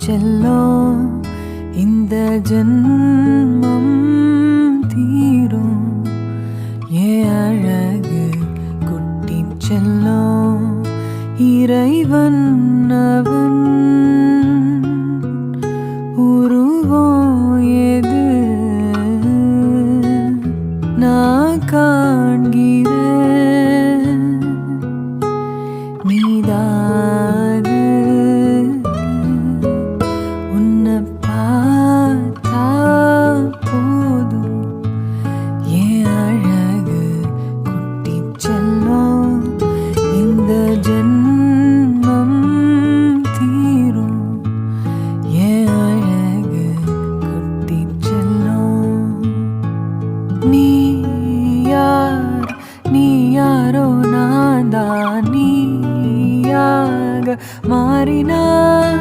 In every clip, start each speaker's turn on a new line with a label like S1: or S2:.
S1: செல்லும் இந்த ஜன்மம் தீரும் ஏன் அழகு குட்டி செல்லும் இறைவன் அவன் உருவம் எது நான் காண்கிறேன் நீதாது உன்னை பார்த்தா போதும் ஏன் அழகு குட்டி செல்லும் இந்த ஜன்மம் தீரும் ஏன் அழகு குட்டி செல்லும் நீ யாரோ நான் தான் நீயாக மாறினாய்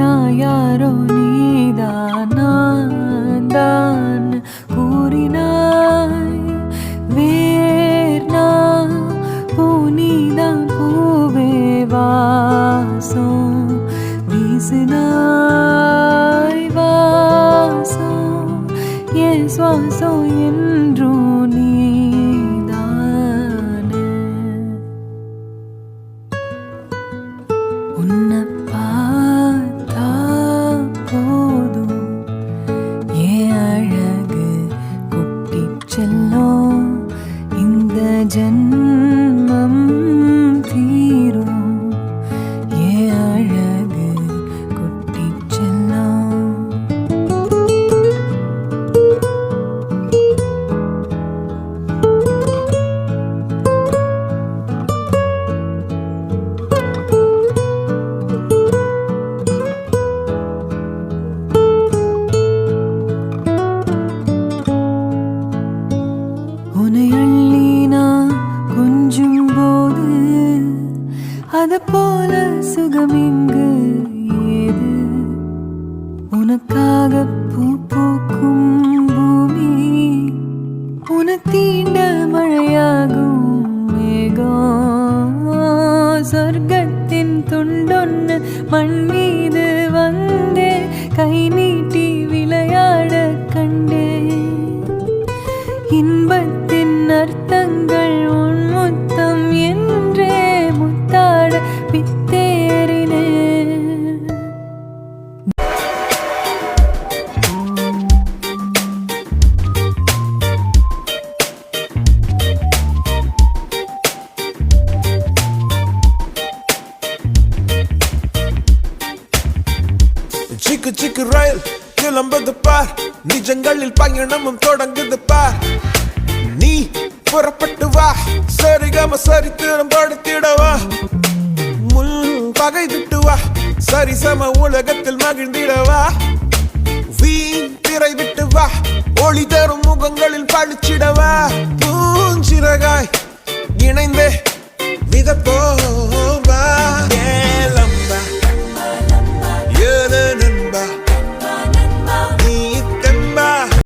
S1: நான் யாரோ நீதான் நான் தான் கூறினாய் வேர்னா பூனிதான் பூவே வாசம் வீசினாய் வாசம் என் சுவாசம் என்றும் நீதானே உன்னை பார்த்தா போதும் ஏன் அழகு குட்டி செல்லும் இந்த ஜன்மம் தீரும் ஏன் அழகு குட்டி செல்லும் உன்னை அள்ளி நான் கொஞ்சும் போது அது போல சுகம் இங்கு ஏது உனக்காக பூ பூக்கும் பூமி உன தீண்ட மழையாகும் மேகம் சொர்க்கத்தின் துண்டொன்னு மண் மீது வந்தே கை நீட்டி விளையாட கண்டே இன்பத்தின் அர்த்தங்கள் உன் முத்தம் என்றே முத்தாட பித்தேறினே
S2: சிக்கு சிக்கு ரயில் கிளம்புது பார் நிஜங்களில் பயணமும் தொடங்குது பார் நீ புறப்பட்டு வா சரிகம சரித்திரம் படுத்திடவா முள் பகை விட்டு வா சரிசம உலகத்தில் மகிழ்ந்திடவா வீண் திரை விட்டு வா ஒளி தரும் முகங்களில் பழிச்சிடவா பூஞ்சிறகாய் இணைந்தே மிதப்போ